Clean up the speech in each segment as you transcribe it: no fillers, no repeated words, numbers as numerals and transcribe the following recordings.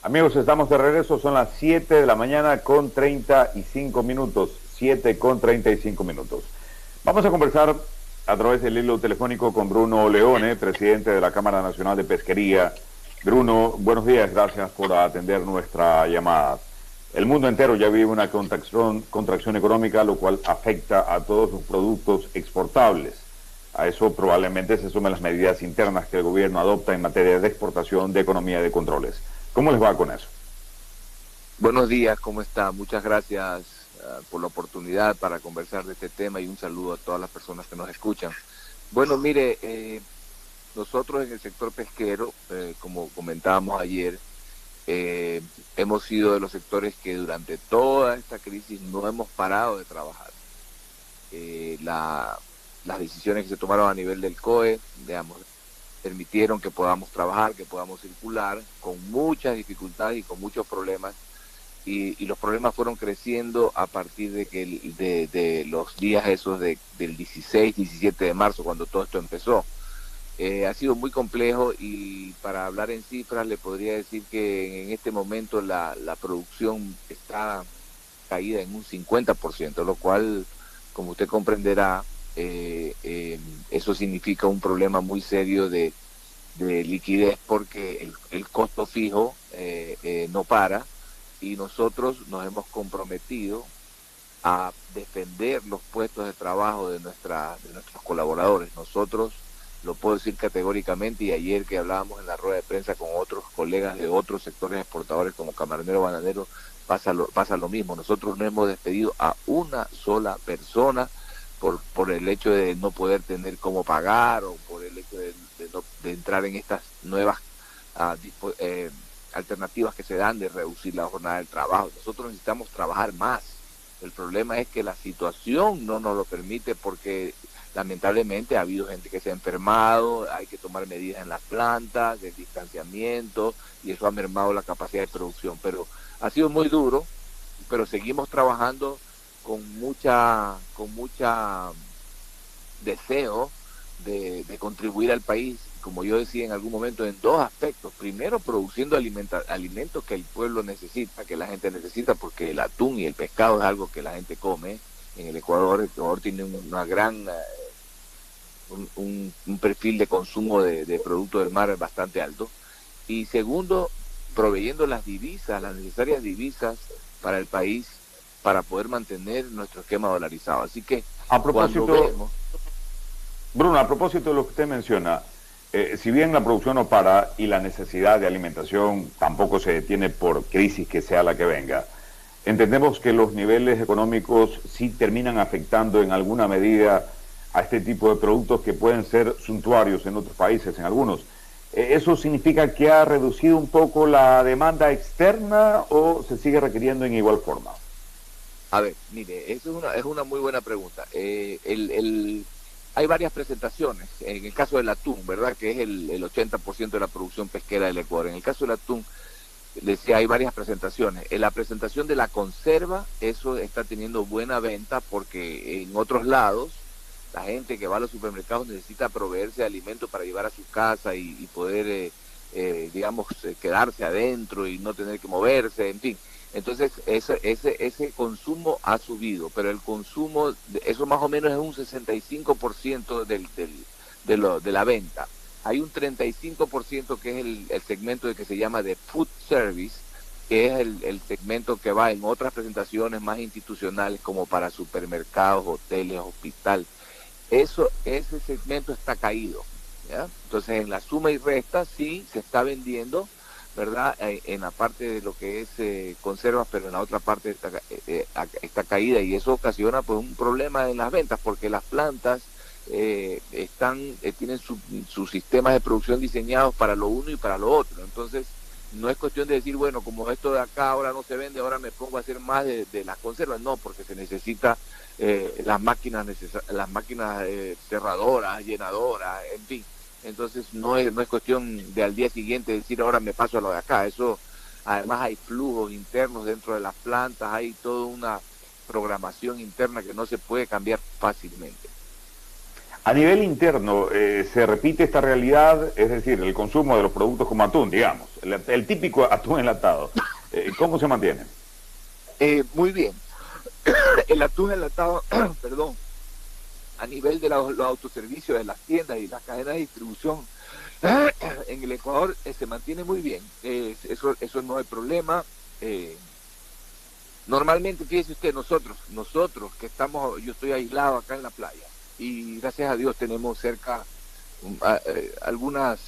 Amigos, estamos de regreso, son las 7 de la mañana con 35 minutos, 7 con 35 minutos. Vamos a conversar a través del hilo telefónico con Bruno Leone, presidente de la Cámara Nacional de Pesquería. Bruno, buenos días, gracias por atender nuestra llamada. El mundo entero ya vive una contracción económica, lo cual afecta a todos los productos exportables. A eso probablemente se sumen las medidas internas que el gobierno adopta en materia de exportación, de economía y de controles. ¿Cómo les va con eso? Buenos días, ¿cómo está? Muchas gracias por la oportunidad para conversar de este tema y un saludo a todas las personas que nos escuchan. Bueno, mire, nosotros en el sector pesquero, como comentábamos ayer, hemos sido de los sectores que durante toda esta crisis no hemos parado de trabajar. Las decisiones que se tomaron a nivel del COE, digamos, permitieron que podamos trabajar, que podamos circular con muchas dificultades y con muchos problemas. Y los problemas fueron creciendo a partir de los días esos del 16, 17 de marzo, cuando todo esto empezó. Ha sido muy complejo y para hablar en cifras le podría decir que en este momento la producción está caída en un 50%, lo cual, como usted comprenderá, eso significa un problema muy serio de liquidez porque el costo fijo no para y nosotros nos hemos comprometido a defender los puestos de trabajo de nuestros colaboradores. Nosotros, lo puedo decir categóricamente, y ayer que hablábamos en la rueda de prensa con otros colegas de otros sectores exportadores como Camaronero, Bananero, pasa lo mismo. Nosotros no hemos despedido a una sola persona por el hecho de no poder tener cómo pagar o por el hecho de entrar en estas nuevas alternativas que se dan de reducir la jornada del trabajo. Nosotros necesitamos trabajar más. El problema es que la situación no nos lo permite porque lamentablemente ha habido gente que se ha enfermado, hay que tomar medidas en las plantas, de distanciamiento, y eso ha mermado la capacidad de producción. Pero ha sido muy duro, pero seguimos trabajando con mucha deseo de contribuir al país, como yo decía en algún momento, en dos aspectos. Primero, produciendo alimentos que el pueblo necesita, que la gente necesita, porque el atún y el pescado es algo que la gente come. En el Ecuador tiene una gran un perfil de consumo de productos del mar bastante alto. Y segundo, proveyendo las necesarias divisas para el país, para poder mantener nuestro esquema dolarizado. Así que A cuando propósito, vemos... Bruno, a propósito de lo que usted menciona, si bien la producción no para y la necesidad de alimentación tampoco se detiene por crisis que sea la que venga, entendemos que los niveles económicos sí terminan afectando en alguna medida a este tipo de productos que pueden ser suntuarios en otros países, en algunos. ¿Eso significa que ha reducido un poco la demanda externa o se sigue requiriendo en igual forma? A ver, mire, eso es una muy buena pregunta. Hay varias presentaciones. En el caso del atún, ¿verdad? Que es el 80% de la producción pesquera del Ecuador. En el caso del atún, decía, hay varias presentaciones. En la presentación de la conserva, eso está teniendo buena venta porque en otros lados, la gente que va a los supermercados necesita proveerse de alimentos para llevar a su casa y poder, digamos, quedarse adentro y no tener que moverse, en fin. Entonces, ese consumo ha subido, pero el consumo, eso más o menos es un 65% de la venta. Hay un 35% que es el segmento de que se llama de food service, que es el segmento que va en otras presentaciones más institucionales como para supermercados, hoteles, hospital. Ese segmento está caído, ¿ya? Entonces, en la suma y resta sí se está vendiendo, ¿verdad? En la parte de lo que es conservas, pero en la otra parte está caída y eso ocasiona pues un problema en las ventas porque las plantas tienen sus sistemas de producción diseñados para lo uno y para lo otro. Entonces, no es cuestión de decir, bueno, como esto de acá ahora no se vende, ahora me pongo a hacer más de las conservas. No, porque se necesita las máquinas cerradoras, llenadoras, en fin. Entonces no es cuestión de al día siguiente decir ahora me paso a lo de acá. Eso, además hay flujos internos dentro de las plantas, hay toda una programación interna que no se puede cambiar fácilmente. A nivel interno, ¿se repite esta realidad? Es decir, el consumo de los productos como atún, digamos, el típico atún enlatado. ¿Cómo se mantiene? Muy bien. El atún enlatado, perdón, a nivel de los autoservicios de las tiendas y las cadenas de distribución en el Ecuador se mantiene muy bien. Eso no hay problema. Normalmente, fíjese usted, nosotros que estamos, yo estoy aislado acá en la playa y gracias a Dios tenemos cerca algunas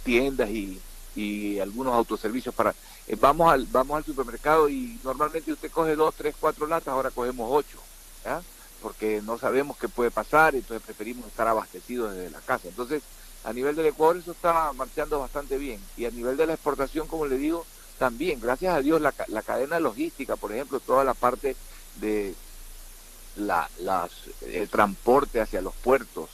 tiendas y algunos autoservicios para vamos al supermercado y normalmente usted coge 2, 3, 4 latas, ahora cogemos 8, ¿ya? Porque no sabemos qué puede pasar, entonces preferimos estar abastecidos desde la casa. Entonces, a nivel del Ecuador eso está marchando bastante bien, y a nivel de la exportación, como le digo, también, gracias a Dios, la cadena logística, por ejemplo, toda la parte de el transporte hacia los puertos,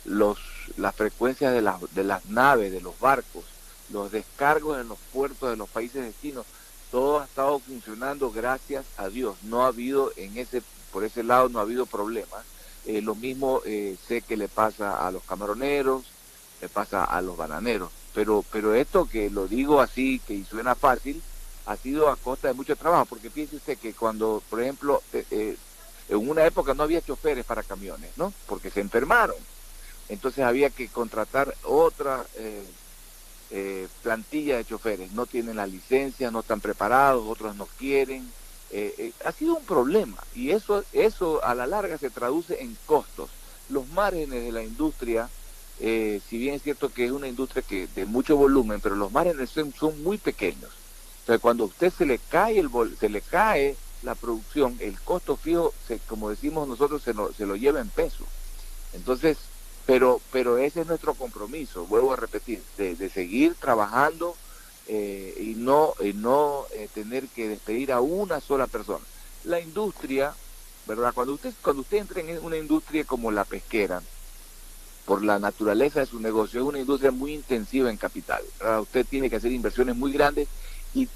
las frecuencias de las naves, de los barcos, los descargos en los puertos de los países destinos, todo ha estado funcionando gracias a Dios. No ha habido por ese lado no ha habido problemas. Lo mismo sé que le pasa a los camaroneros, le pasa a los bananeros. Pero esto que lo digo así, que suena fácil, ha sido a costa de mucho trabajo, porque piense usted que cuando, por ejemplo, en una época no había choferes para camiones, ¿no? Porque se enfermaron. Entonces había que contratar otra plantilla de choferes. No tienen la licencia, no están preparados, otros no quieren. Ha sido un problema, y eso a la larga se traduce en costos. Los márgenes de la industria, si bien es cierto que es una industria de mucho volumen, pero los márgenes son muy pequeños. Entonces, cuando a usted se le cae la producción, el costo fijo, como decimos nosotros, se lo lleva en peso. Entonces, pero ese es nuestro compromiso, vuelvo a repetir, de seguir trabajando y no tener que despedir a una sola persona. La industria, ¿verdad? Cuando usted entra en una industria como la pesquera, por la naturaleza de su negocio, es una industria muy intensiva en capital, ¿verdad? Usted tiene que hacer inversiones muy grandes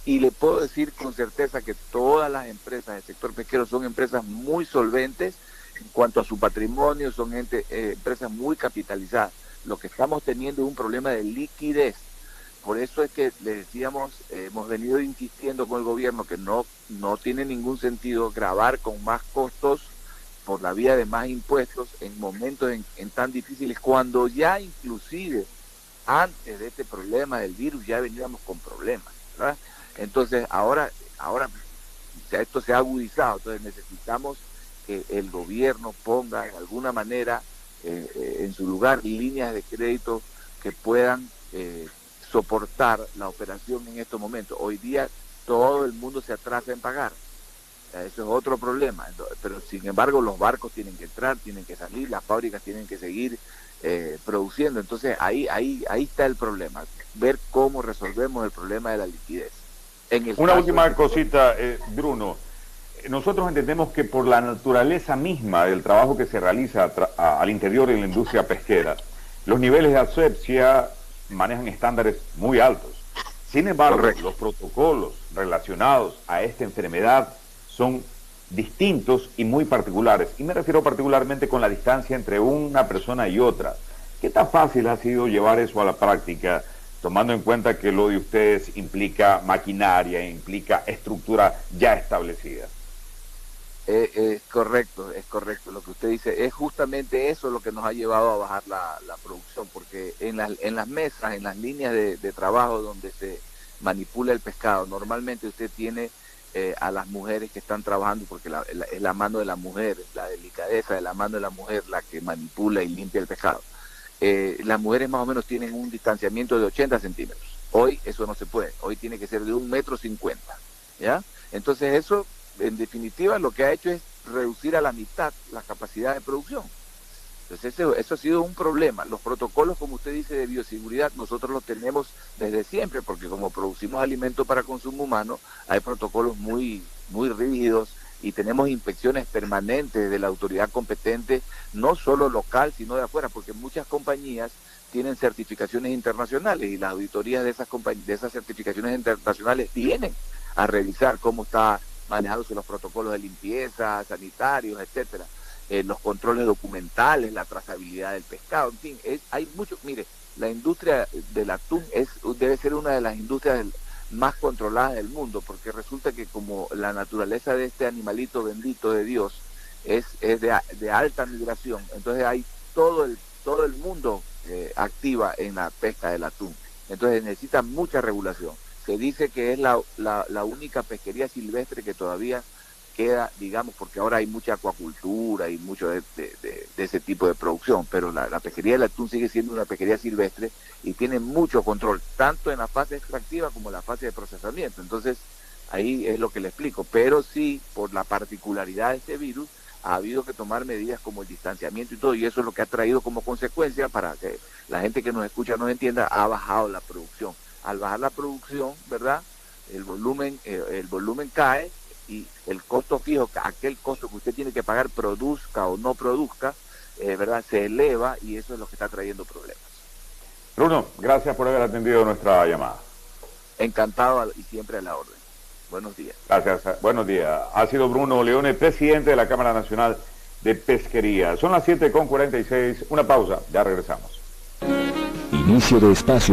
y le puedo decir con certeza que todas las empresas del sector pesquero son empresas muy solventes en cuanto a su patrimonio, son empresas muy capitalizadas. Lo que estamos teniendo es un problema de liquidez. Por eso es que le decíamos, hemos venido insistiendo con el gobierno que no tiene ningún sentido gravar con más costos por la vía de más impuestos en momentos en tan difíciles, cuando ya inclusive antes de este problema del virus ya veníamos con problemas, ¿verdad? Entonces ahora esto se ha agudizado, entonces necesitamos que el gobierno ponga de alguna manera en su lugar líneas de crédito que puedan soportar la operación en estos momentos. Hoy día todo el mundo se atrasa en pagar. Eso es otro problema, pero sin embargo los barcos tienen que entrar, tienen que salir, las fábricas tienen que seguir produciendo. Entonces ahí está el problema, ver cómo resolvemos el problema de la liquidez. Una última cosita, Bruno. Nosotros entendemos que por la naturaleza misma del trabajo que se realiza al interior de la industria pesquera, los niveles de asepsia manejan estándares muy altos. Sin embargo, correcto, los protocolos relacionados a esta enfermedad son distintos y muy particulares. Y me refiero particularmente con la distancia entre una persona y otra. ¿Qué tan fácil ha sido llevar eso a la práctica, tomando en cuenta que lo de ustedes implica maquinaria, implica estructura ya establecida? Es correcto lo que usted dice. Es justamente eso lo que nos ha llevado a bajar la producción, porque en las mesas, en las líneas de trabajo donde se manipula el pescado, normalmente usted tiene a las mujeres que están trabajando, porque es la mano de la mujer, la delicadeza de la mano de la mujer la que manipula y limpia el pescado. Las mujeres más o menos tienen un distanciamiento de 80 centímetros. Hoy eso no se puede, hoy tiene que ser de 1,50 m, ¿ya? Entonces eso, en definitiva, lo que ha hecho es reducir a la mitad la capacidad de producción. Entonces eso ha sido un problema. Los protocolos, como usted dice, de bioseguridad, nosotros los tenemos desde siempre, porque como producimos alimentos para consumo humano, hay protocolos muy, muy rígidos y tenemos inspecciones permanentes de la autoridad competente, no solo local, sino de afuera, porque muchas compañías tienen certificaciones internacionales y las auditorías de esas certificaciones internacionales vienen a revisar cómo está manejándose los protocolos de limpieza, sanitarios, etcétera. los controles documentales, la trazabilidad del pescado, en fin, hay mucho. Mire, la industria del atún debe ser una de las industrias más controladas del mundo, porque resulta que como la naturaleza de este animalito bendito de Dios es de alta migración, entonces hay todo el mundo activa en la pesca del atún, entonces necesita mucha regulación. Se dice que es la única pesquería silvestre que todavía queda, digamos, porque ahora hay mucha acuacultura y mucho de ese tipo de producción, pero la pesquería del atún sigue siendo una pesquería silvestre y tiene mucho control, tanto en la fase extractiva como en la fase de procesamiento. Entonces, ahí es lo que le explico, pero sí, por la particularidad de este virus, ha habido que tomar medidas como el distanciamiento y todo, y eso es lo que ha traído como consecuencia, para que la gente que nos escucha nos entienda, ha bajado la producción. Al bajar la producción, ¿verdad?, el volumen cae, y el costo fijo, aquel costo que usted tiene que pagar, produzca o no produzca, ¿verdad?, se eleva, y eso es lo que está trayendo problemas. Bruno, gracias por haber atendido nuestra llamada. Encantado y siempre a la orden. Buenos días. Gracias, buenos días. Ha sido Bruno Leone, presidente de la Cámara Nacional de Pesquería. Son las 7:46, una pausa, ya regresamos. Inicio de espacio